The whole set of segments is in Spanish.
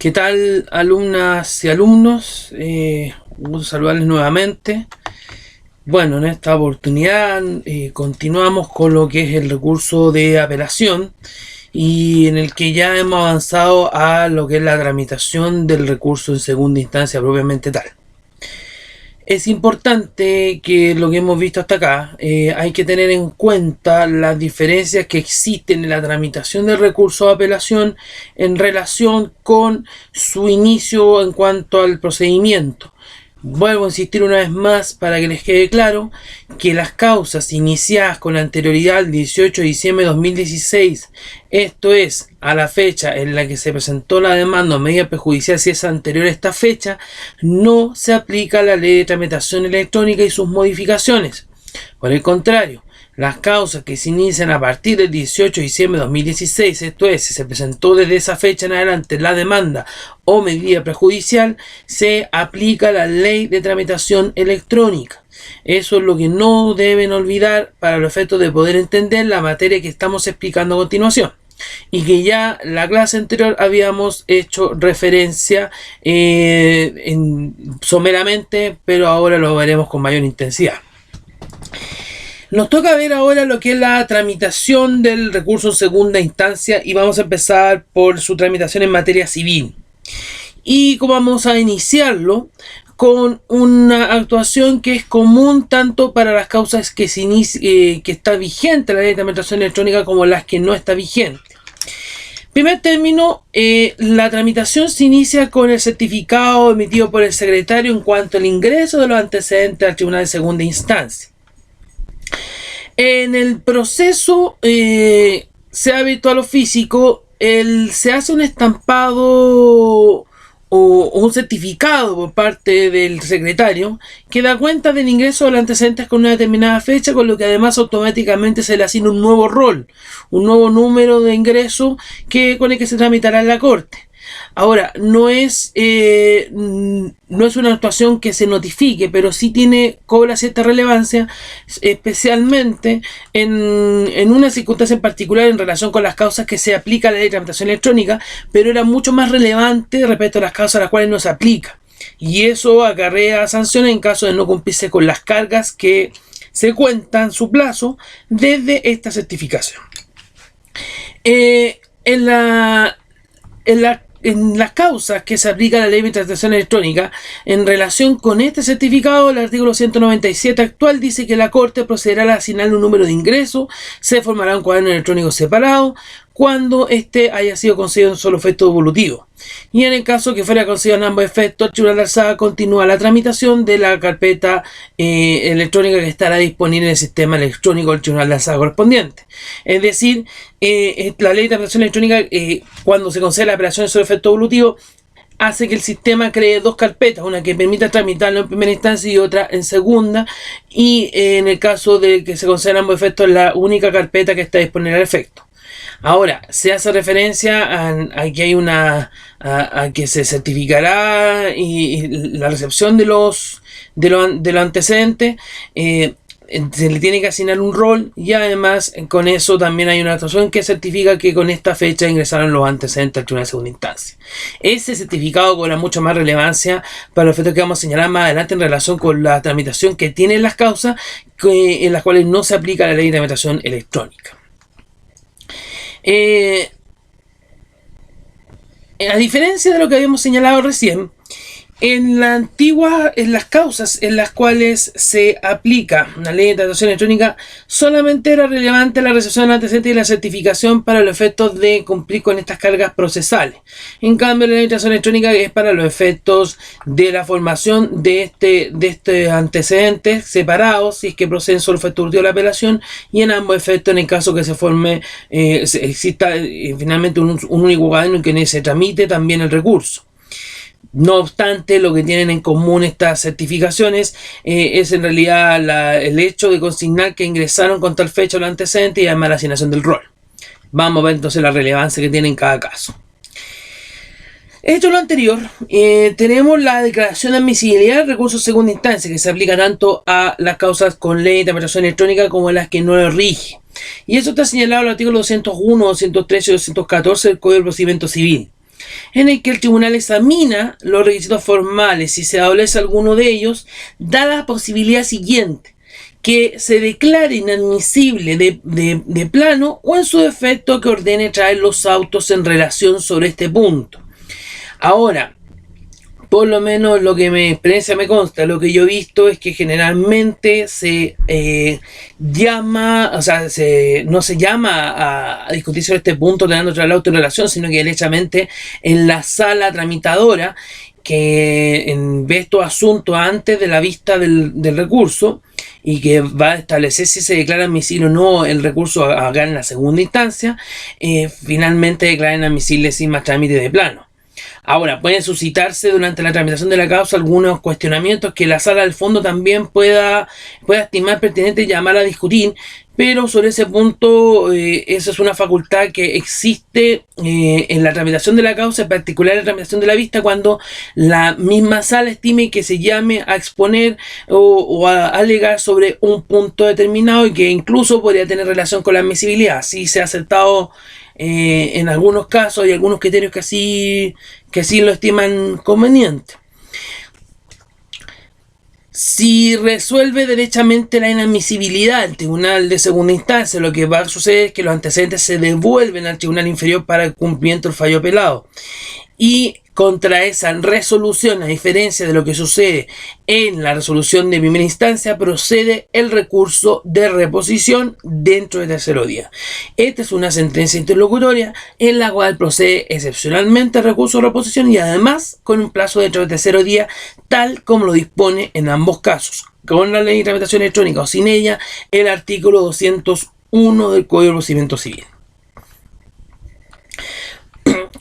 ¿Qué tal, alumnas y alumnos? Un gusto saludarles nuevamente. Bueno, en esta oportunidad continuamos con lo que es el recurso de apelación y en el que ya hemos avanzado a lo que es la tramitación del recurso en segunda instancia propiamente tal. Es importante que lo que hemos visto hasta acá, hay que tener en cuenta las diferencias que existen en la tramitación del recurso de apelación en relación con su inicio en cuanto al procedimiento. Vuelvo a insistir una vez más para que les quede claro que las causas iniciadas con anterioridad al 18 de diciembre de 2016, esto es, a la fecha en la que se presentó la demanda o medida prejudicial si es anterior a esta fecha, no se aplica la ley de tramitación electrónica y sus modificaciones. Por el contrario, las causas que se inician a partir del 18 de diciembre de 2016, esto es, si se presentó desde esa fecha en adelante la demanda o medida prejudicial, se aplica la ley de tramitación electrónica. Eso es lo que no deben olvidar para los efectos de poder entender la materia que estamos explicando a continuación. Y que ya en la clase anterior habíamos hecho referencia someramente, pero ahora lo veremos con mayor intensidad. Nos toca ver ahora lo que es la tramitación del recurso en segunda instancia y vamos a empezar por su tramitación en materia civil. Y como vamos a iniciarlo con una actuación que es común tanto para las causas que está vigente la ley de tramitación electrónica como las que no está vigente. Primer término, la tramitación se inicia con el certificado emitido por el secretario en cuanto al ingreso de los antecedentes al tribunal de segunda instancia. En el proceso, sea virtual o físico, se hace un estampado o un certificado por parte del secretario que da cuenta del ingreso de los antecedentes con una determinada fecha, con lo que además automáticamente se le asigna un nuevo rol, un nuevo número de ingreso con el que se tramitará en la corte. Ahora, no es una actuación que se notifique, pero sí cobra cierta relevancia, especialmente en una circunstancia en particular en relación con las causas que se aplica la ley de tramitación electrónica, pero era mucho más relevante respecto a las causas a las cuales no se aplica. Y eso acarrea sanciones en caso de no cumplirse con las cargas que se cuentan su plazo desde esta certificación. En las causas que se aplica la ley de tramitación electrónica, en relación con este certificado, el artículo 197 actual dice que la Corte procederá a asignar un número de ingreso, se formará un cuaderno electrónico separado cuando éste haya sido concedido en solo efecto devolutivo. Y en el caso que fuera concedido en ambos efectos, el Tribunal de Alzada continúa la tramitación de la carpeta electrónica que estará disponible en el sistema electrónico del Tribunal de Alzada correspondiente. Es decir, la ley de tramitación electrónica, cuando se concede la apelación en solo efecto devolutivo, hace que el sistema cree dos carpetas, una que permita tramitarlo en primera instancia y otra en segunda, y en el caso de que se concedan ambos efectos, es la única carpeta que está disponible al efecto. Ahora, se hace referencia a que a que se certificará y la recepción de los antecedentes, se le tiene que asignar un rol y además con eso también hay una actuación que certifica que con esta fecha ingresaron los antecedentes al tribunal de segunda instancia. Ese certificado cobra mucho más relevancia para los efectos que vamos a señalar más adelante en relación con la tramitación que tienen las causas en las cuales no se aplica la ley de tramitación electrónica. A diferencia de lo que habíamos señalado recién, en las causas en las cuales se aplica la ley de tramitación electrónica, solamente era relevante la recepción del antecedente y la certificación para los efectos de cumplir con estas cargas procesales. En cambio, la ley de tramitación electrónica es para los efectos de la formación de este antecedentes separados, si es que proceden solo efecto de la apelación, y en ambos efectos, en el caso que se forme, exista finalmente un único cuaderno en que se tramite también el recurso. No obstante, lo que tienen en común estas certificaciones es en realidad el hecho de consignar que ingresaron con tal fecha los antecedentes y además la asignación del rol. Vamos a ver entonces la relevancia que tiene en cada caso. Hecho lo anterior, tenemos la declaración de admisibilidad del recurso de segunda instancia que se aplica tanto a las causas con ley de tramitación electrónica como a las que no lo rige. Y eso está señalado en el artículo 201, 213 y 214 del Código de Procedimiento Civil. en el que el tribunal examina los requisitos formales. Si se adolece alguno de ellos, da la posibilidad siguiente: que se declare inadmisible de plano, o en su defecto que ordene traer los autos en relación sobre este punto. Ahora, por lo menos lo que mi experiencia me consta, lo que yo he visto es que generalmente se llama, o sea, no se llama a discutir sobre este punto teniendo traer el auto en relación, sino que derechamente en la sala tramitadora, que ve estos asuntos antes de la vista del recurso, y que va a establecer si se declara admisible o no el recurso acá en la segunda instancia, finalmente declara inadmisible sin más trámite de plano. Ahora, pueden suscitarse durante la tramitación de la causa algunos cuestionamientos que la sala del fondo también pueda estimar pertinente llamar a discutir, pero sobre ese punto, esa es una facultad que existe en la tramitación de la causa, en particular en la tramitación de la vista, cuando la misma sala estime que se llame a exponer o a alegar sobre un punto determinado y que incluso podría tener relación con la admisibilidad. Si se ha aceptado en algunos casos, hay algunos criterios que así lo estiman conveniente. Si resuelve derechamente la inadmisibilidad el tribunal de segunda instancia, lo que va a suceder es que los antecedentes se devuelven al tribunal inferior para el cumplimiento del fallo apelado. Y contra esa resolución, a diferencia de lo que sucede en la resolución de primera instancia, procede el recurso de reposición dentro de tercero día. Esta es una sentencia interlocutoria en la cual procede excepcionalmente el recurso de reposición y además con un plazo dentro de tercero día, tal como lo dispone en ambos casos, con la ley de tramitación electrónica o sin ella, el artículo 201 del Código de Procedimiento Civil.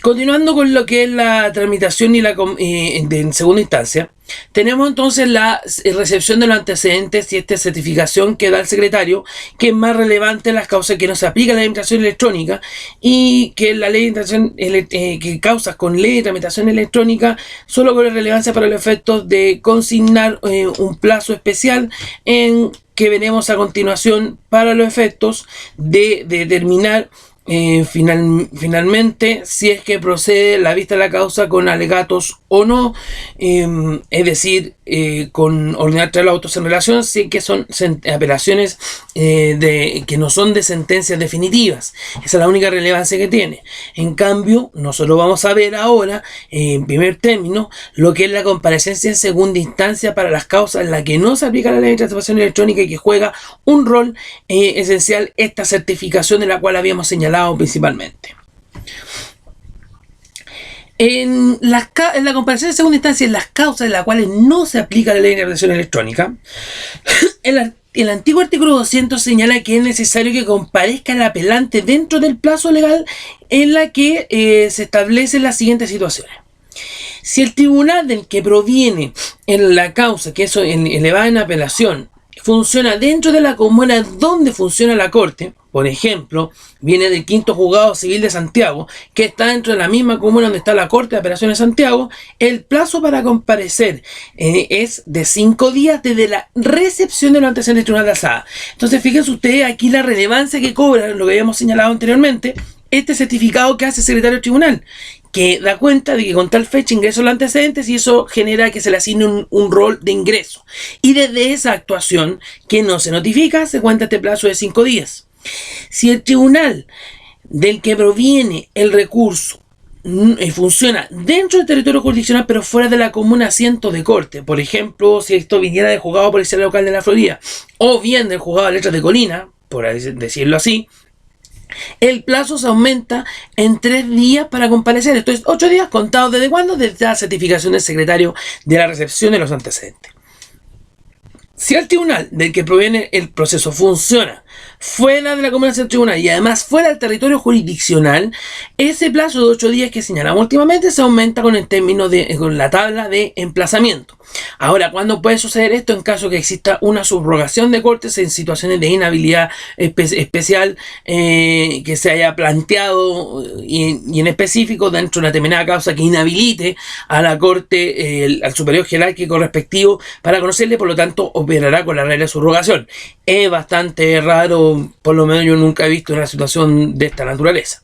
Continuando con lo que es la tramitación en segunda instancia, tenemos entonces la recepción de los antecedentes y esta certificación que da el secretario, que es más relevante en las causas que no se aplica la tramitación electrónica y que la ley de tramitación que causas con ley de tramitación electrónica solo con relevancia para los efectos de consignar un plazo especial en que veremos a continuación para los efectos de determinar finalmente si es que procede la vista de la causa con alegatos o no, es decir, con ordenar traer los autos en relación, si es que son apelaciones que no son de sentencias definitivas. Esa es la única relevancia que tiene. En cambio, nosotros vamos a ver ahora, en primer término, lo que es la comparecencia en segunda instancia para las causas en las que no se aplica la ley de tramitación electrónica y que juega un rol esencial esta certificación de la cual habíamos señalado principalmente. En la comparación de segunda instancia, en las causas en las cuales no se aplica la ley de tramitación electrónica, el antiguo artículo 200 señala que es necesario que comparezca el apelante dentro del plazo legal en la que se establecen las siguientes situaciones. Si el tribunal del que proviene en la causa, que eso elevada en apelación, funciona dentro de la comuna donde funciona la corte, por ejemplo, viene del quinto juzgado civil de Santiago, que está dentro de la misma comuna donde está la Corte de Apelaciones de Santiago, el plazo para comparecer es de 5 días desde la recepción de los antecedentes del tribunal de alzada. Entonces, fíjense ustedes aquí la relevancia que cobra, lo que habíamos señalado anteriormente, este certificado que hace el secretario del tribunal, que da cuenta de que con tal fecha ingreso los antecedentes y eso genera que se le asigne un rol de ingreso. Y desde esa actuación que no se notifica, se cuenta este plazo de 5 días. Si el tribunal del que proviene el recurso funciona dentro del territorio jurisdiccional pero fuera de la comuna asiento de corte, por ejemplo, si esto viniera del juzgado policial local de la Florida o bien del juzgado de letras de Colina, por decirlo así, el plazo se aumenta en 3 días para comparecer. Esto es 8 días contados desde cuándo, desde la certificación del secretario de la recepción de los antecedentes. Si el tribunal del que proviene el proceso funciona fuera de la comuna del tribunal y además fuera del territorio jurisdiccional, ese plazo de 8 días que señalamos últimamente se aumenta con el término con la tabla de emplazamiento. Ahora, ¿cuándo puede suceder esto? En caso que exista una subrogación de cortes en situaciones de inhabilidad especial que se haya planteado y en específico dentro de una determinada causa que inhabilite a la corte, al superior jerárquico respectivo para conocerle, por lo tanto operará con la regla de subrogación. Es bastante raro, por lo menos yo nunca he visto una situación de esta naturaleza.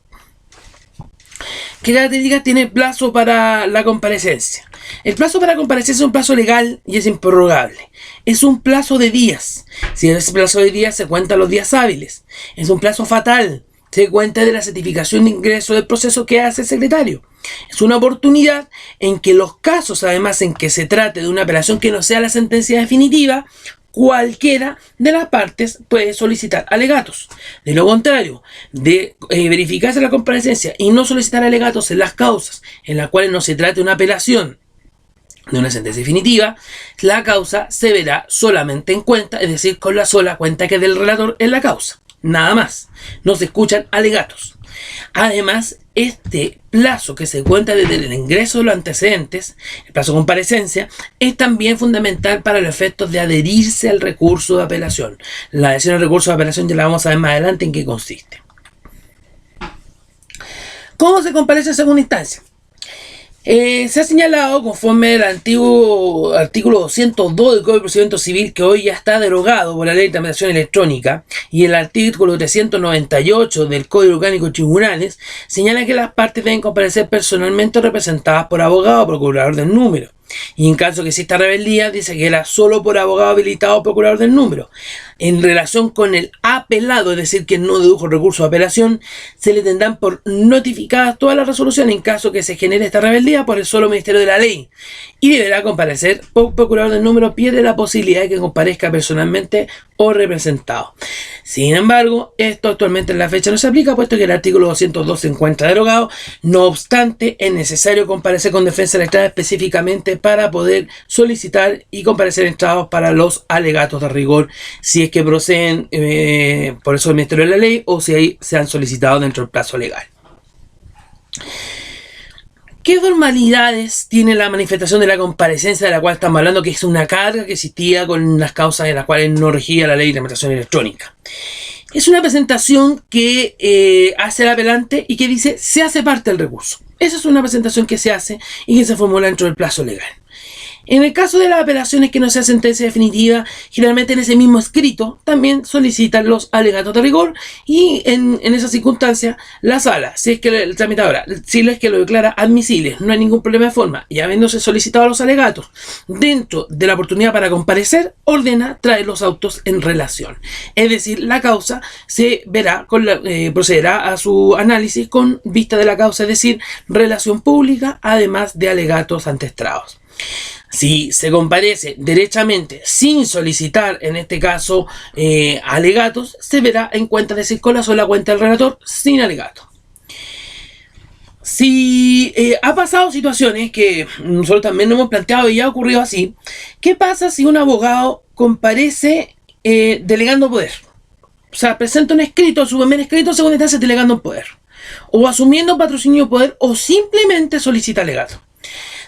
¿Qué características tiene el plazo para la comparecencia? El plazo para comparecencia es un plazo legal y es improrrogable. Es un plazo de días. Si ese plazo de días se cuentan los días hábiles. Es un plazo fatal. Se cuenta de la certificación de ingreso del proceso que hace el secretario. Es una oportunidad en que los casos, además en que se trate de una apelación que no sea la sentencia definitiva, cualquiera de las partes puede solicitar alegatos. De lo contrario, de verificarse la comparecencia y no solicitar alegatos en las causas en las cuales no se trate de una apelación de una sentencia definitiva, la causa se verá solamente en cuenta, es decir, con la sola cuenta que es del relator en la causa. Nada más. No se escuchan alegatos. Además, este plazo que se cuenta desde el ingreso de los antecedentes, el plazo de comparecencia, es también fundamental para los efectos de adherirse al recurso de apelación. La adhesión al recurso de apelación ya la vamos a ver más adelante en qué consiste. ¿Cómo se comparece en segunda instancia? Se ha señalado, conforme al antiguo artículo 202 del Código de Procedimiento Civil, que hoy ya está derogado por la Ley de Tramitación Electrónica, y el artículo 398 del Código Orgánico de Tribunales, señala que las partes deben comparecer personalmente representadas por abogado o procurador del número. Y en caso que exista rebeldía, dice que era solo por abogado habilitado o procurador del número. En relación con el apelado, es decir, que no dedujo recurso de apelación, se le tendrán por notificadas todas las resoluciones en caso que se genere esta rebeldía por el solo Ministerio de la Ley. Y deberá comparecer o procurador del número, pierde la posibilidad de que comparezca personalmente o representado. Sin embargo, esto actualmente en la fecha no se aplica, puesto que el artículo 202 se encuentra derogado. No obstante, es necesario comparecer con defensa letrada específicamente para poder solicitar y comparecer entrados para los alegatos de rigor, si es que proceden por eso el Ministerio de la Ley o si ahí se han solicitado dentro del plazo legal. ¿Qué formalidades tiene la manifestación de la comparecencia de la cual estamos hablando, que es una carga que existía con las causas de las cuales no regía la Ley de Tramitación Electrónica? Es una presentación que hace el apelante y que dice se hace parte del recurso. Esa es una presentación que se hace y que se formula dentro del plazo legal. En el caso de las apelaciones que no sea sentencia definitiva, generalmente en ese mismo escrito también solicitan los alegatos de rigor y en esa circunstancia la sala, si es que el tramitadora, si es que lo declara admisible, no hay ningún problema de forma y habiéndose solicitado los alegatos dentro de la oportunidad para comparecer, ordena traer los autos en relación. Es decir, la causa se verá, procederá a su análisis con vista de la causa, es decir, relación pública, además de alegatos antestrados. Si se comparece derechamente sin solicitar, en este caso, alegatos, se verá en cuenta, es decir, con la sola cuenta del relator, sin alegatos. Si ha pasado situaciones que nosotros también nos hemos planteado y ya ha ocurrido así, ¿qué pasa si un abogado comparece delegando poder? O sea, presenta un escrito, su primer escrito, segunda instancia, delegando un poder, o asumiendo patrocinio de poder, o simplemente solicita alegatos.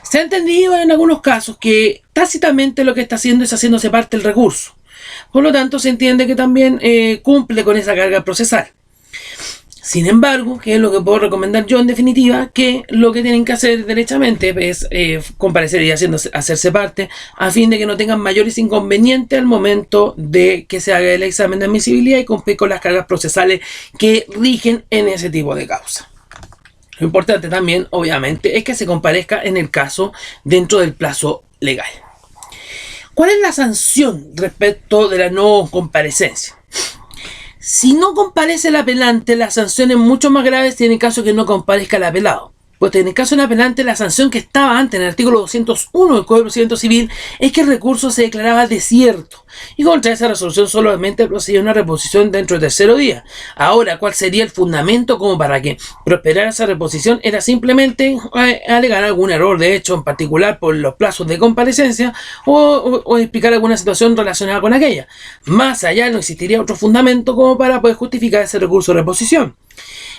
Se ha entendido en algunos casos que tácitamente lo que está haciendo es haciéndose parte del recurso. Por lo tanto, se entiende que también cumple con esa carga procesal. Sin embargo, que es lo que puedo recomendar yo en definitiva, que lo que tienen que hacer derechamente es comparecer y hacerse parte a fin de que no tengan mayores inconvenientes al momento de que se haga el examen de admisibilidad y cumplir con las cargas procesales que rigen en ese tipo de causa. Lo importante también, obviamente, es que se comparezca en el caso dentro del plazo legal. ¿Cuál es la sanción respecto de la no comparecencia? Si no comparece el apelante, la sanción es mucho más grave si en el caso que no comparezca el apelado. Pues en el caso del apelante, la sanción que estaba antes en el artículo 201 del Código de Procedimiento Civil es que el recurso se declaraba desierto y contra esa resolución solamente procedía una reposición dentro del tercero día. Ahora, ¿cuál sería el fundamento como para que prosperara esa reposición? Era simplemente alegar algún error de hecho, en particular por los plazos de comparecencia o explicar alguna situación relacionada con aquella. Más allá no existiría otro fundamento como para poder justificar ese recurso de reposición.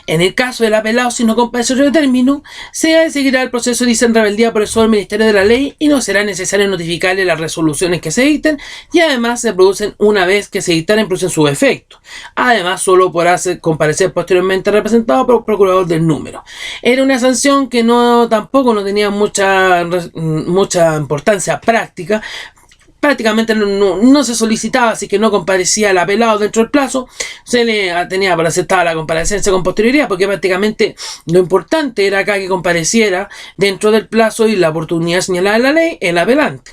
En el caso del apelado, si no comparece otro término, se seguirá el proceso de en rebeldía por el solo Ministerio de la Ley y no será necesario notificarle las resoluciones que se dicten y además se producen una vez que se dictaran, producen su efecto. Además, solo podrá comparecer posteriormente representado por el procurador del número. Era una sanción que tampoco no tenía mucha importancia práctica, prácticamente no se solicitaba, así que no comparecía el apelado dentro del plazo, se le tenía por aceptada la comparecencia con posterioridad, porque prácticamente lo importante era acá que compareciera dentro del plazo y la oportunidad señalada en la ley el apelante.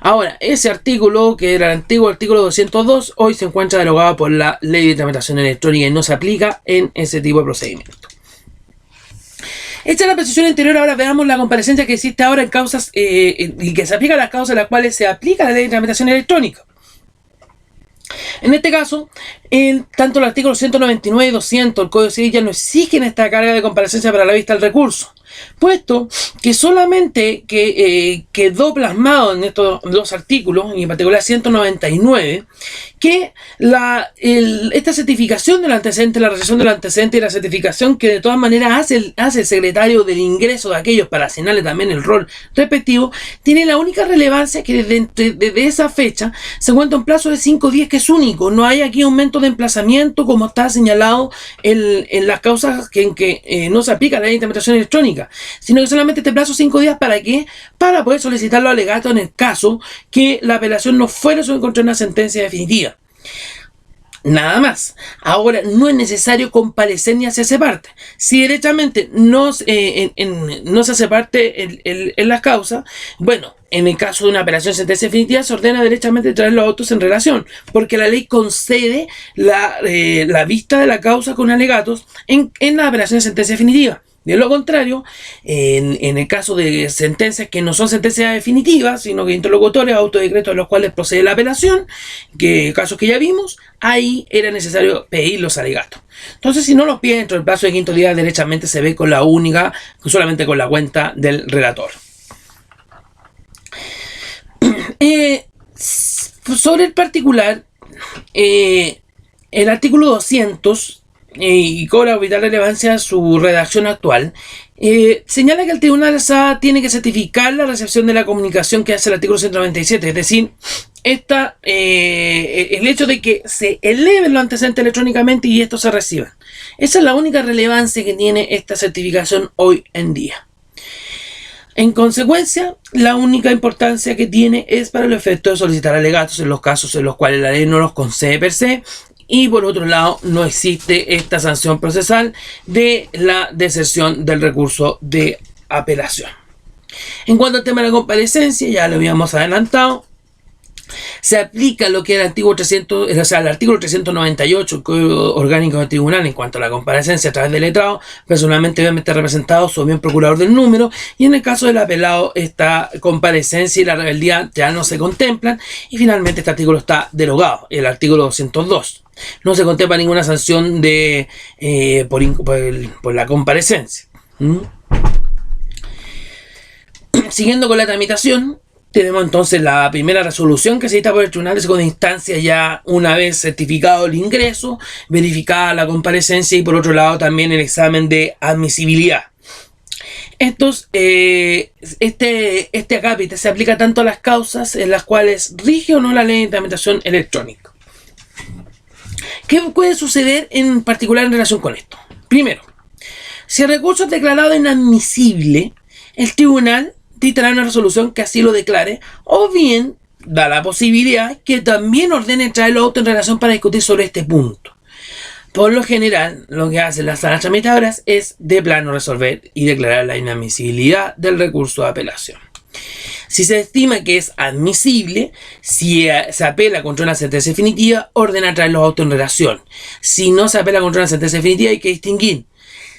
Ahora, ese artículo, que era el antiguo artículo 202, hoy se encuentra derogado por la Ley de Tramitación Electrónica y no se aplica en ese tipo de procedimiento. Hecha la precisión anterior, ahora veamos la comparecencia que existe ahora en causas y que se aplica a las causas en las cuales se aplica la Ley de Tramitación Electrónica. En este caso, tanto el artículo 199 y 200 del Código Civil ya no exigen esta carga de comparecencia para la vista del recurso, puesto que solamente quedó plasmado en estos dos artículos, y en particular 199, que esta certificación del antecedente, la recepción del antecedente y la certificación que de todas maneras hace el secretario del ingreso de aquellos para asignarle también el rol respectivo, tiene la única relevancia que desde esa fecha se cuenta un plazo de 5 días que es único. No hay aquí aumento de emplazamiento como está señalado en las causas en que no se aplica la ley de tramitación electrónica, sino que solamente este plazo 5 días. ¿Para qué? Para poder solicitar los alegatos en el caso que la apelación no fuera contra una sentencia definitiva. Nada más. Ahora no es necesario comparecer ni hacerse parte. Si directamente no se hace parte en las causas, bueno, en el caso de una apelación sentencia definitiva se ordena derechamente traer los autos en relación, porque la ley concede la vista de la causa con alegatos en la apelación de sentencia definitiva. De lo contrario, en el caso de sentencias que no son sentencias definitivas, sino que interlocutorias, autodecretos de los cuales procede la apelación, que casos que ya vimos, ahí era necesario pedir los alegatos. Entonces, si no los pide dentro del plazo de 5 días, derechamente se ve con la única, solamente con la cuenta del relator. Sobre el particular, el artículo 200 y cobra vital relevancia su redacción actual, señala que el tribunal tiene que certificar la recepción de la comunicación que hace el artículo 197, es decir, el hecho de que se eleven los antecedentes electrónicamente y estos se reciban. Esa es la única relevancia que tiene esta certificación hoy en día. En consecuencia, la única importancia que tiene es para el efecto de solicitar alegatos en los casos en los cuales la ley no los concede per se. Y por otro lado, no existe esta sanción procesal de la deserción del recurso de apelación. En cuanto al tema de la comparecencia, ya lo habíamos adelantado, se aplica lo que era el artículo 398 del Código Orgánico del Tribunal en cuanto a la comparecencia a través del letrado, personalmente obviamente representado o bien procurador del número, y en el caso del apelado esta comparecencia y la rebeldía ya no se contemplan, y finalmente este artículo está derogado, el artículo 202. No se contempla ninguna sanción por la comparecencia. Siguiendo con la tramitación, tenemos entonces la primera resolución que se dicta por el Tribunal de Segunda Instancia ya una vez certificado el ingreso, verificada la comparecencia y por otro lado también el examen de admisibilidad. Este acápite se aplica tanto a las causas en las cuales rige o no la ley de tramitación electrónica. ¿Qué puede suceder en particular en relación con esto? Primero, si el recurso es declarado inadmisible, el tribunal dictará una resolución que así lo declare, o bien da la posibilidad que también ordene traer los autos en relación para discutir sobre este punto. Por lo general, lo que hacen las salas tramitadoras es de plano resolver y declarar la inadmisibilidad del recurso de apelación. Si se estima que es admisible, si se apela contra una sentencia definitiva, ordena traer los autos en relación. Si no se apela contra una sentencia definitiva, hay que distinguir.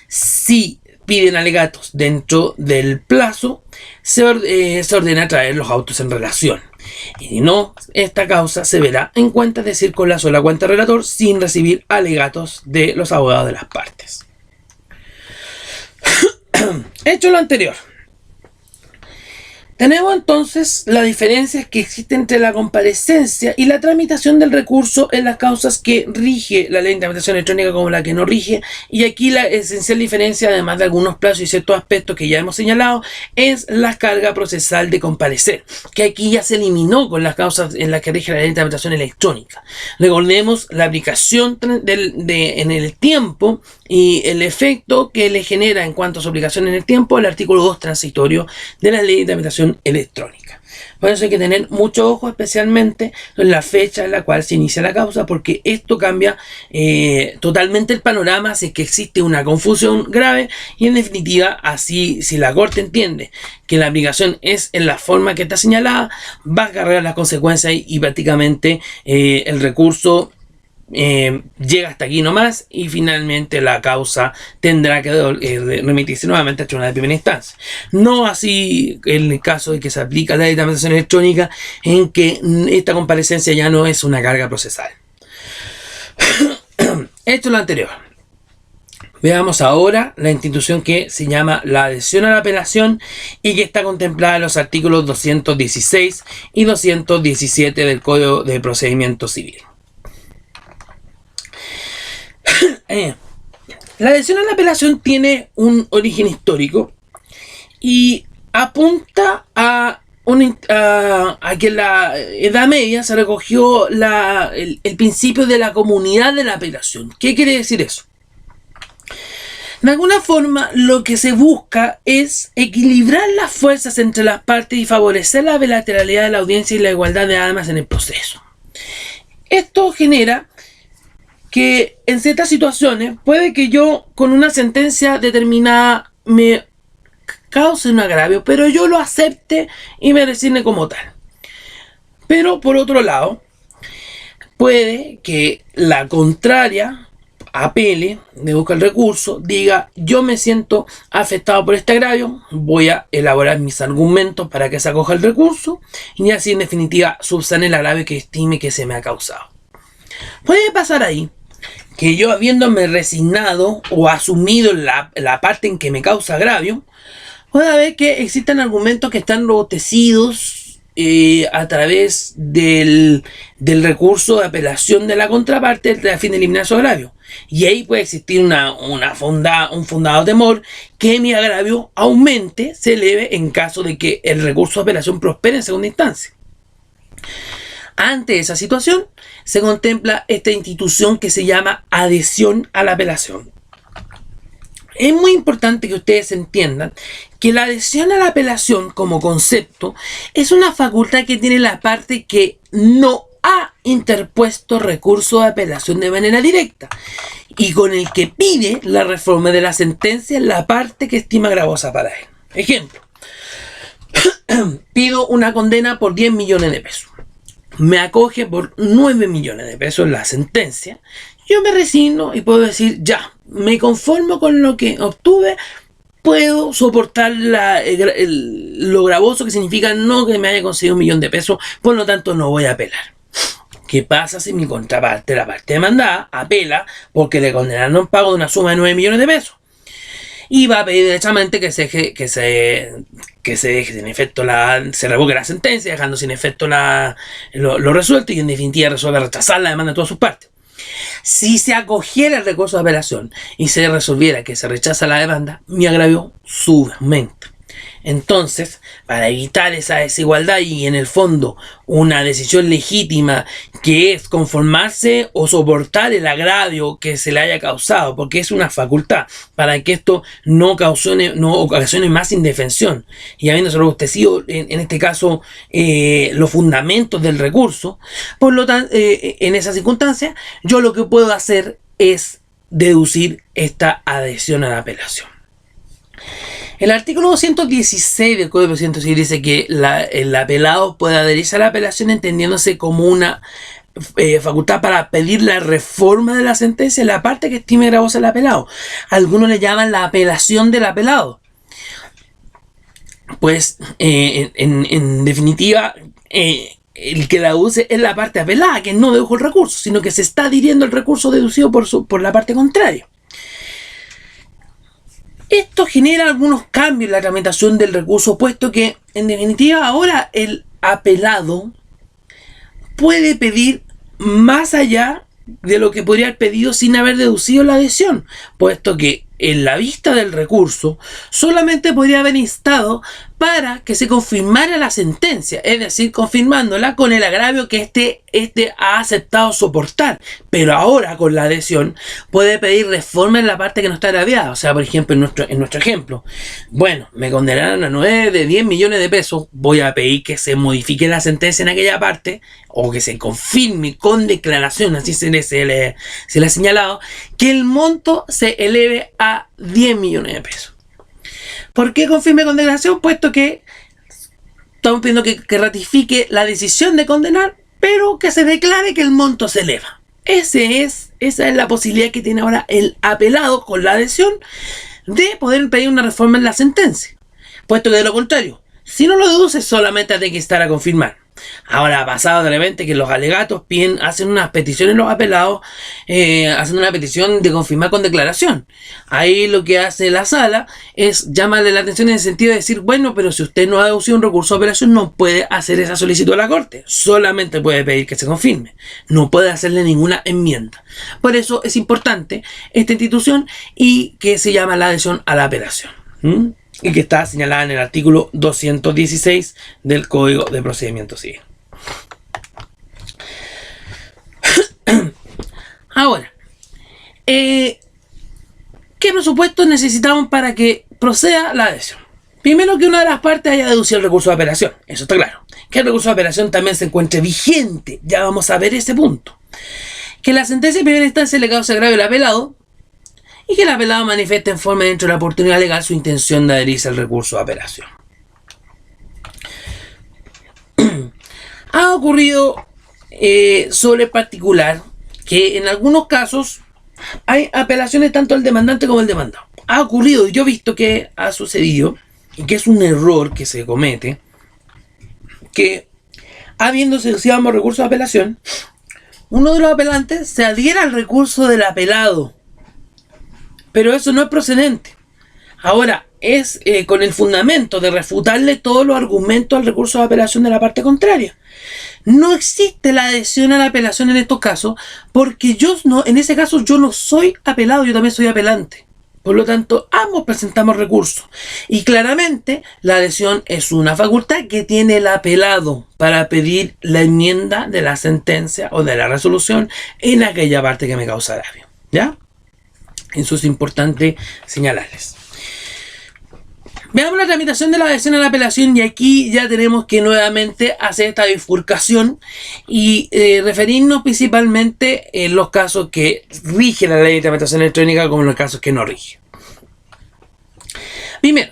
Si piden alegatos dentro del plazo, se ordena traer los autos en relación. Y no, esta causa se verá en cuenta, es decir, con la sola cuenta del relator, sin recibir alegatos de los abogados de las partes. Hecho lo anterior, tenemos entonces la diferencia que existe entre la comparecencia y la tramitación del recurso en las causas que rige la ley de tramitación electrónica como la que no rige, y aquí la esencial diferencia, además de algunos plazos y ciertos aspectos que ya hemos señalado, es la carga procesal de comparecer, que aquí ya se eliminó con las causas en las que rige la ley de tramitación electrónica. Recordemos la aplicación en el tiempo y el efecto que le genera en cuanto a su aplicación en el tiempo el artículo 2 transitorio de la ley de tramitación apelación electrónica. Por eso hay que tener mucho ojo, especialmente en la fecha en la cual se inicia la causa, porque esto cambia totalmente el panorama si es que existe una confusión grave, y en definitiva, así, si la Corte entiende que la aplicación es en la forma que está señalada, va a cargar las consecuencias y prácticamente el recurso llega hasta aquí nomás, y finalmente la causa tendrá que remitirse nuevamente al tribunal de primera instancia. No así en el caso de que se aplica la dictaminación electrónica, en que esta comparecencia ya no es una carga procesal. Esto es lo anterior. Veamos ahora la institución que se llama la adhesión a la apelación y que está contemplada en los artículos 216 y 217 del Código de Procedimiento Civil. La adhesión a la apelación tiene un origen histórico y apunta a que en la Edad Media se recogió el principio de la comunidad de la apelación. ¿Qué quiere decir eso? De alguna forma, lo que se busca es equilibrar las fuerzas entre las partes y favorecer la bilateralidad de la audiencia y la igualdad de armas en el proceso. Esto genera que en ciertas situaciones puede que yo con una sentencia determinada me cause un agravio, pero yo lo acepte y me designe como tal. Pero por otro lado, puede que la contraria apele, me busca el recurso, diga: yo me siento afectado por este agravio, voy a elaborar mis argumentos para que se acoja el recurso y así en definitiva subsane el agravio que estime que se me ha causado. Puede pasar ahí que yo, habiéndome resignado o asumido la parte en que me causa agravio, puede ver que existen argumentos que están robustecidos a través del recurso de apelación de la contraparte a fin de eliminar su agravio. Y ahí puede existir un fundado temor que mi agravio aumente, se eleve en caso de que el recurso de apelación prospere en segunda instancia. Ante esa situación, se contempla esta institución que se llama adhesión a la apelación. Es muy importante que ustedes entiendan que la adhesión a la apelación como concepto es una facultad que tiene la parte que no ha interpuesto recurso de apelación de manera directa y con el que pide la reforma de la sentencia en la parte que estima gravosa para él. Ejemplo, pido una condena por 10 millones de pesos. Me acoge por 9 millones de pesos la sentencia. Yo me resigno y puedo decir: ya, me conformo con lo que obtuve, puedo soportar lo gravoso que significa no que me haya conseguido 1 millón de pesos, por lo tanto no voy a apelar. ¿Qué pasa si mi contraparte, la parte demandada, apela porque le condenaron pago de una suma de 9 millones de pesos? Y va a pedir derechamente que se deje sin efecto se revoque la sentencia, dejando sin efecto lo resuelto, y en definitiva resuelve rechazar la demanda de todas sus partes. Si se acogiera el recurso de apelación y se resolviera que se rechaza la demanda, mi agravio aumenta. Entonces, para evitar esa desigualdad y en el fondo una decisión legítima que es conformarse o soportar el agravio que se le haya causado, porque es una facultad para que esto no ocasione más indefensión, y habiéndose robustecido en este caso los fundamentos del recurso, por lo tanto, en esa circunstancia, yo lo que puedo hacer es deducir esta adhesión a la apelación. El artículo 216 del Código de Procedimiento Civil dice que el apelado puede adherirse a la apelación entendiéndose como una facultad para pedir la reforma de la sentencia en la parte que estime gravosa el apelado. Algunos le llaman la apelación del apelado. Pues en definitiva, el que la use es la parte apelada, que no dedujo el recurso, sino que se está adhiriendo el recurso deducido por la parte contraria. Esto genera algunos cambios en la tramitación del recurso, puesto que, en definitiva, ahora el apelado puede pedir más allá de lo que podría haber pedido sin haber deducido la adhesión, puesto que en la vista del recurso, solamente podría haber instado para que se confirmara la sentencia, es decir, confirmándola con el agravio que este ha aceptado soportar. Pero ahora, con la adhesión, puede pedir reforma en la parte que no está agraviada. O sea, por ejemplo, en nuestro ejemplo, bueno, me condenaron a 9 de 10 millones de pesos, voy a pedir que se modifique la sentencia en aquella parte, o que se confirme con declaración, así se le ha señalado, que el monto se eleve a 10 millones de pesos. ¿Por qué confirme con declaración? Puesto que estamos pidiendo que ratifique la decisión de condenar, pero que se declare que el monto se eleva. Esa es la posibilidad que tiene ahora el apelado con la adhesión de poder pedir una reforma en la sentencia. Puesto que de lo contrario, si no lo deduce, solamente tiene que estar a confirmar. Ahora ha pasado de repente que los alegatos hacen unas peticiones, los apelados hacen una petición de confirmar con declaración. Ahí lo que hace la sala es llamarle la atención en el sentido de decir, bueno, pero si usted no ha deducido un recurso de apelación, no puede hacer esa solicitud a la corte, solamente puede pedir que se confirme, no puede hacerle ninguna enmienda. Por eso es importante esta institución y que se llama la adhesión a la apelación. Y que está señalada en el artículo 216 del Código de Procedimiento Civil. Ahora, ¿qué presupuestos necesitamos para que proceda la adhesión? Primero, que una de las partes haya deducido el recurso de apelación, eso está claro. Que el recurso de apelación también se encuentre vigente, ya vamos a ver ese punto. Que la sentencia de primera instancia le cause agravio al apelado, y que el apelado manifieste en forma dentro de la oportunidad legal su intención de adherirse al recurso de apelación. Ha ocurrido sobre particular que en algunos casos hay apelaciones tanto del demandante como del demandado. Ha ocurrido, y yo he visto que ha sucedido, y que es un error que se comete, que habiéndose, si vamos, recurso de apelación, uno de los apelantes se adhiera al recurso del apelado. Pero eso no es procedente. Ahora, es con el fundamento de refutarle todos los argumentos al recurso de apelación de la parte contraria. No existe la adhesión a la apelación en estos casos, porque en ese caso yo no soy apelado, yo también soy apelante. Por lo tanto, ambos presentamos recursos. Y claramente, la adhesión es una facultad que tiene el apelado para pedir la enmienda de la sentencia o de la resolución en aquella parte que me causa agravio. ¿Ya? Eso es importante señalarles. Veamos la tramitación de la adhesión a la apelación, y aquí ya tenemos que nuevamente hacer esta bifurcación y referirnos principalmente en los casos que rige la ley de tramitación electrónica como en los casos que no rige. Primero,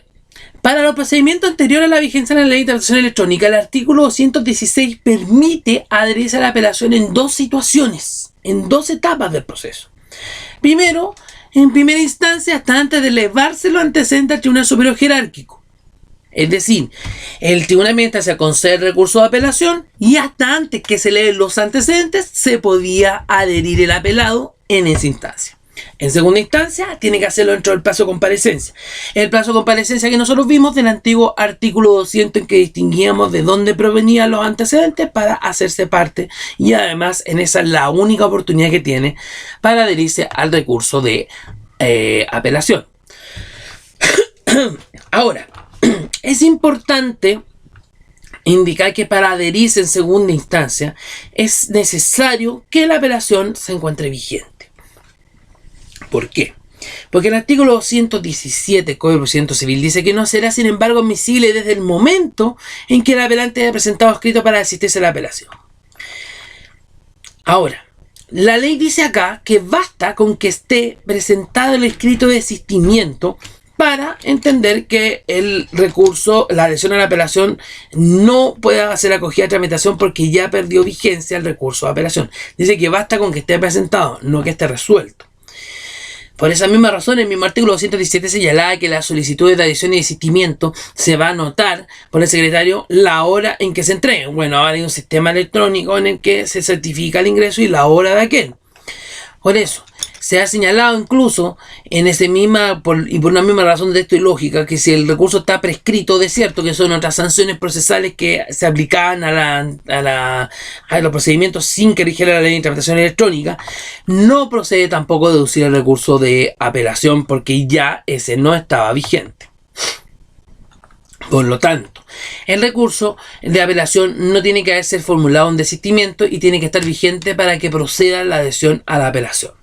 para los procedimientos anteriores a la vigencia de la ley de tramitación electrónica, el artículo 216 permite adherirse a la apelación en dos situaciones, en dos etapas del proceso. Primero, en primera instancia, hasta antes de elevarse los antecedentes al Tribunal Superior Jerárquico. Es decir, el Tribunal de Instancia concede el recurso de apelación y hasta antes que se eleven los antecedentes se podía adherir el apelado en esa instancia. En segunda instancia, tiene que hacerlo dentro del plazo de comparecencia. El plazo de comparecencia que nosotros vimos del antiguo artículo 200, en que distinguíamos de dónde provenían los antecedentes para hacerse parte, y además en esa es la única oportunidad que tiene para adherirse al recurso de apelación. Ahora, es importante indicar que para adherirse en segunda instancia es necesario que la apelación se encuentre vigente. ¿Por qué? Porque el artículo 217 Código de Procedimiento Civil dice que no será, sin embargo, admisible desde el momento en que el apelante haya presentado escrito para asistirse a la apelación. Ahora, la ley dice acá que basta con que esté presentado el escrito de desistimiento para entender que el recurso, la adhesión a la apelación, no pueda ser acogida a tramitación porque ya perdió vigencia el recurso de apelación. Dice que basta con que esté presentado, no que esté resuelto. Por esa misma razón, el mismo artículo 217 señalaba que la solicitud de adhesión y desistimiento se va a anotar por el secretario la hora en que se entregue. Bueno, ahora hay un sistema electrónico en el que se certifica el ingreso y la hora de aquel. Por eso, Se ha señalado incluso en ese por una misma razón de texto y lógica que si el recurso está prescrito de cierto, que son otras sanciones procesales que se aplicaban a los procedimientos sin que rigiera la ley de interpretación electrónica, no procede tampoco deducir el recurso de apelación porque ya ese no estaba vigente. Por lo tanto, el recurso de apelación no tiene que haberse formulado en desistimiento y tiene que estar vigente para que proceda la adhesión a la apelación.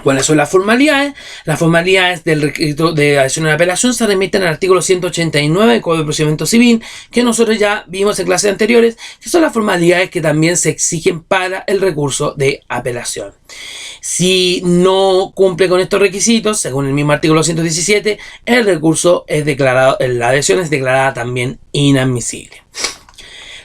¿Cuáles son las formalidades? Las formalidades del requisito de adhesión a la apelación se remiten al artículo 189 del Código de Procedimiento Civil, que nosotros ya vimos en clases anteriores, que son las formalidades que también se exigen para el recurso de apelación. Si no cumple con estos requisitos, según el mismo artículo 117, el recurso es declarado, la adhesión es declarada también inadmisible.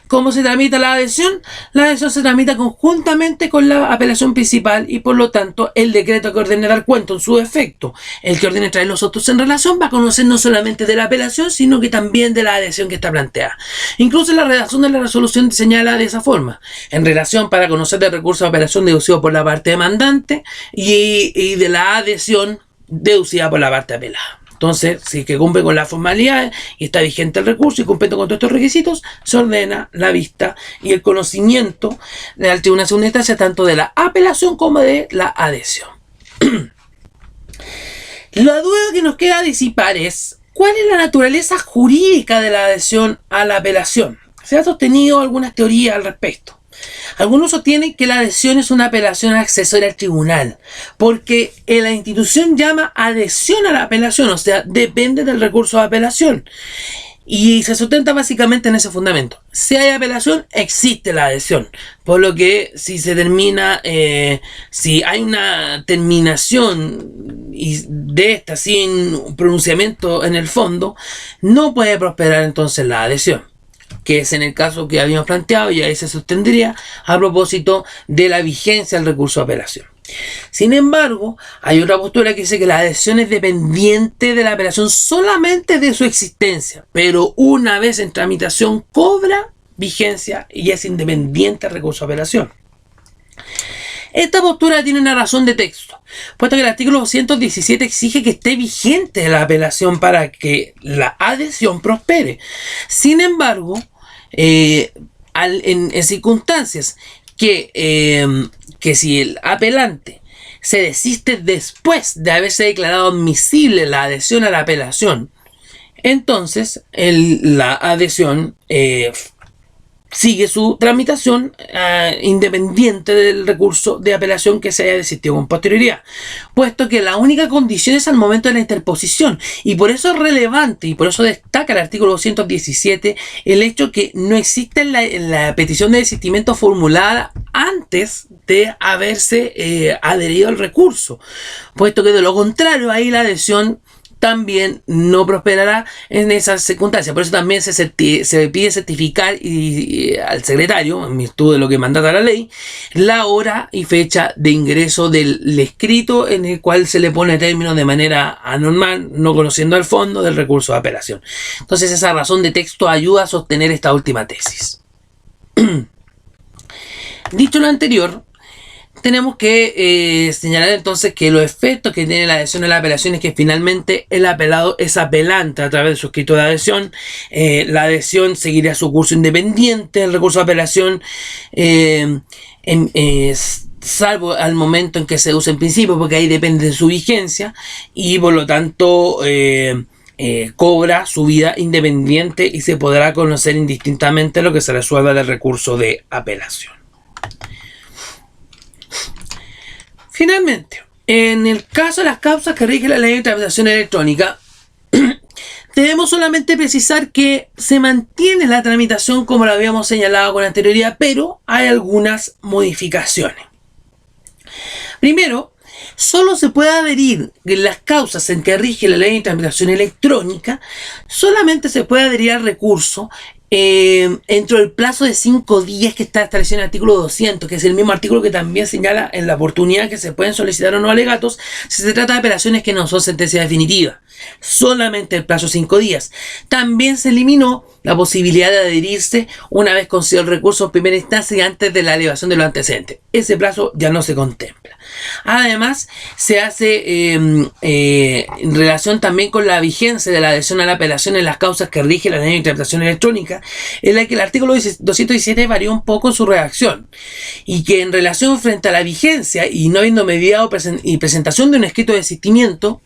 ¿Cómo se tramita la adhesión? La adhesión se tramita conjuntamente con la apelación principal y por lo tanto el decreto que ordene dar cuenta en su defecto, el que ordene traer los autos en relación, va a conocer no solamente de la apelación, sino que también de la adhesión que está planteada. Incluso la redacción de la resolución señala de esa forma, en relación para conocer del recurso de apelación deducido por la parte demandante y de la adhesión deducida por la parte apelada. Entonces, si que cumple con las formalidades y está vigente el recurso y cumple con todos estos requisitos, se ordena la vista y el conocimiento del tribunal de segunda instancia tanto de la apelación como de la adhesión. La duda que nos queda disipar es ¿cuál es la naturaleza jurídica de la adhesión a la apelación? Se ha sostenido algunas teorías al respecto. Algunos sostienen que la adhesión es una apelación accesoria al tribunal, porque la institución llama adhesión a la apelación, o sea, depende del recurso de apelación. Y se sustenta básicamente en ese fundamento. Si hay apelación, existe la adhesión. Por lo que si se termina, si hay una terminación de esta sin pronunciamiento en el fondo, no puede prosperar entonces la adhesión, que es en el caso que habíamos planteado y ahí se sostendría a propósito de la vigencia del recurso de apelación. Sin embargo, hay otra postura que dice que la adhesión es dependiente de la apelación solamente de su existencia, pero una vez en tramitación cobra vigencia y es independiente del recurso de apelación. Esta postura tiene una razón de texto, puesto que el artículo 217 exige que esté vigente la apelación para que la adhesión prospere. Sin embargo, en circunstancias que si el apelante se desiste después de haberse declarado admisible la adhesión a la apelación, entonces la adhesión sigue su tramitación independiente del recurso de apelación que se haya desistido con posterioridad, puesto que la única condición es al momento de la interposición, y por eso es relevante y por eso destaca el artículo 217 el hecho que no existe la petición de desistimiento formulada antes de haberse adherido al recurso, puesto que de lo contrario ahí la adhesión también no prosperará en esas circunstancias. Por eso también se pide certificar al secretario, en virtud de lo que mandata la ley, la hora y fecha de ingreso del escrito en el cual se le pone término de manera anormal, no conociendo el fondo del recurso de apelación. Entonces esa razón de texto ayuda a sostener esta última tesis. Dicho lo anterior, tenemos que señalar entonces que los efectos que tiene la adhesión a la apelación es que finalmente el apelado es apelante a través de su escrito de adhesión. La adhesión seguirá su curso independiente, el recurso de apelación, salvo al momento en que se use en principio, porque ahí depende de su vigencia y por lo tanto cobra su vida independiente y se podrá conocer indistintamente lo que se resuelva del recurso de apelación. Finalmente, en el caso de las causas que rige la ley de interpretación electrónica, debemos solamente precisar que se mantiene la tramitación como lo habíamos señalado con anterioridad, pero hay algunas modificaciones. Primero, solo se puede adherir en las causas en que rige la ley de interpretación electrónica, solamente se puede adherir al recurso dentro del plazo de 5 días que está establecido en el artículo 200, que es el mismo artículo que también señala en la oportunidad que se pueden solicitar o no alegatos, si se trata de apelaciones que no son sentencia definitiva. Solamente el plazo de 5 días. También se eliminó la posibilidad de adherirse una vez concedido el recurso en primera instancia y antes de la elevación de los antecedentes. Ese plazo ya no se contempla. Además, se hace en relación también con la vigencia de la adhesión a la apelación en las causas que rige la ley de interpretación electrónica, en la que el artículo 217 varió un poco en su redacción, y que en relación frente a la vigencia y no habiendo mediado y presentación de un escrito de desistimiento,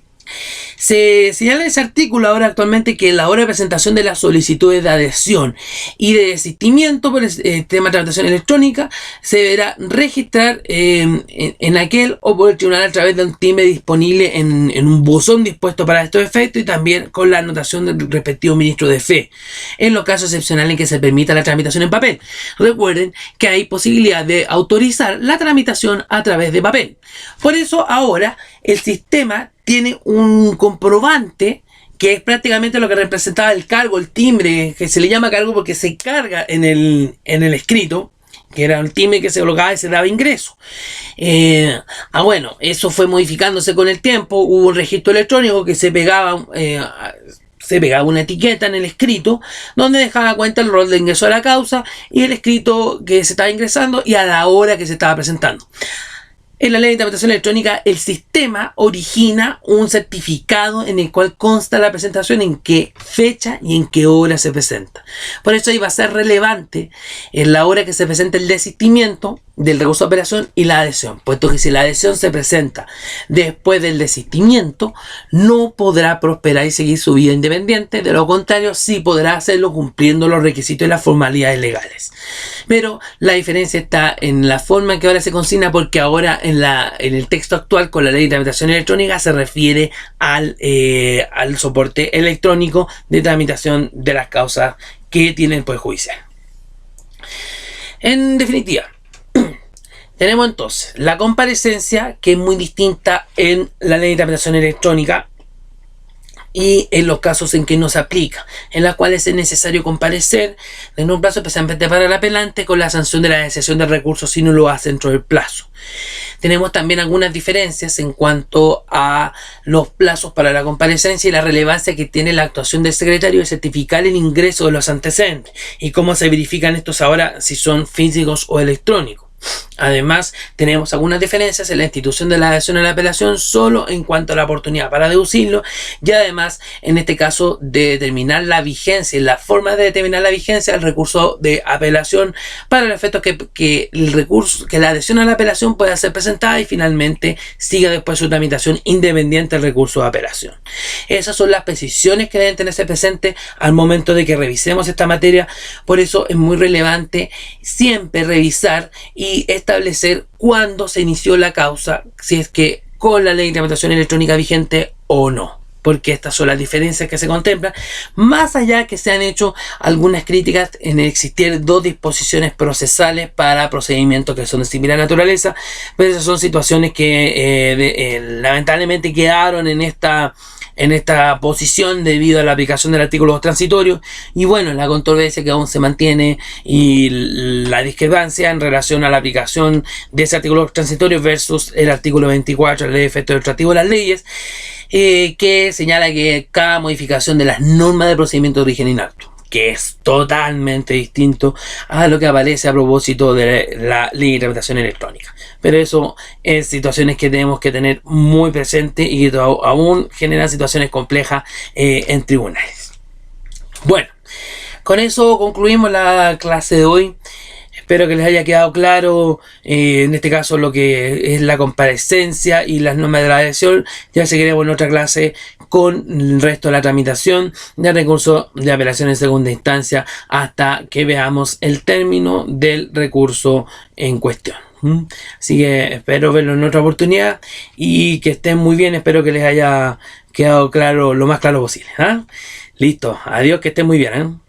se señala en ese artículo ahora actualmente que la hora de presentación de las solicitudes de adhesión y de desistimiento por el tema de tramitación electrónica se deberá registrar en aquel o por el tribunal a través de un timbre disponible en un buzón dispuesto para estos efectos, y también con la anotación del respectivo ministro de fe en los casos excepcionales en que se permita la tramitación en papel. Recuerden que hay posibilidad de autorizar la tramitación a través de papel. Por eso ahora el sistema tiene un comprobante que es prácticamente lo que representaba el cargo, el timbre, que se le llama cargo porque se carga en el escrito, que era el timbre que se colocaba y se daba ingreso. Bueno, eso fue modificándose con el tiempo. Hubo un registro electrónico que se pegaba una etiqueta en el escrito donde dejaba cuenta el rol de ingreso a la causa y el escrito que se estaba ingresando y a la hora que se estaba presentando. En la ley de interpretación electrónica, el sistema origina un certificado en el cual consta la presentación, en qué fecha y en qué hora se presenta. Por eso iba a ser relevante en la hora que se presenta el desistimiento del recurso de apelación y la adhesión, puesto que si la adhesión se presenta después del desistimiento, no podrá prosperar y seguir su vida independiente. De lo contrario, sí podrá hacerlo cumpliendo los requisitos y las formalidades legales. Pero la diferencia está en la forma en que ahora se consigna, porque ahora en el texto actual con la ley de tramitación electrónica se refiere al soporte electrónico de tramitación de las causas que tiene el Poder Judicial. En definitiva, tenemos entonces la comparecencia, que es muy distinta en la ley de tramitación electrónica y en los casos en que no se aplica, en las cuales es necesario comparecer en un plazo especialmente para el apelante con la sanción de la deseación del recurso si no lo hace dentro del plazo. Tenemos también algunas diferencias en cuanto a los plazos para la comparecencia y la relevancia que tiene la actuación del secretario de certificar el ingreso de los antecedentes y cómo se verifican estos ahora, si son físicos o electrónicos. Además, tenemos algunas diferencias en la institución de la adhesión a la apelación solo en cuanto a la oportunidad para deducirlo, y además, en este caso, de determinar la vigencia y la forma de determinar la vigencia del recurso de apelación para el efecto que la adhesión a la apelación pueda ser presentada y finalmente siga después su tramitación independiente del recurso de apelación. Esas son las precisiones que deben tenerse presentes al momento de que revisemos esta materia. Por eso es muy relevante siempre revisar y establecer cuándo se inició la causa, si es que con la ley de interpretación electrónica vigente o no, porque estas son las diferencias que se contemplan, más allá que se han hecho algunas críticas en existir dos disposiciones procesales para procedimientos que son de similar naturaleza, pero esas son situaciones que lamentablemente quedaron en esta posición debido a la aplicación del artículo 2 transitorio, y bueno, la controversia que aún se mantiene y la discrepancia en relación a la aplicación de ese artículo 2 transitorio versus el artículo 24 de la ley de efectos retroactivos de las leyes, que señala que cada modificación de las normas de procedimiento de origen inapto, que es totalmente distinto a lo que aparece a propósito de la ley de interpretación electrónica. Pero eso es situaciones que tenemos que tener muy presente y que aún generan situaciones complejas en tribunales. Bueno, con eso concluimos la clase de hoy. Espero que les haya quedado claro, en este caso, lo que es la comparecencia y las normas de la adhesión. Ya seguiremos en otra clase con el resto de la tramitación de recurso de apelación en segunda instancia hasta que veamos el término del recurso en cuestión. Así que espero verlo en otra oportunidad y que estén muy bien. Espero que les haya quedado claro, lo más claro posible. Listo, adiós, que estén muy bien.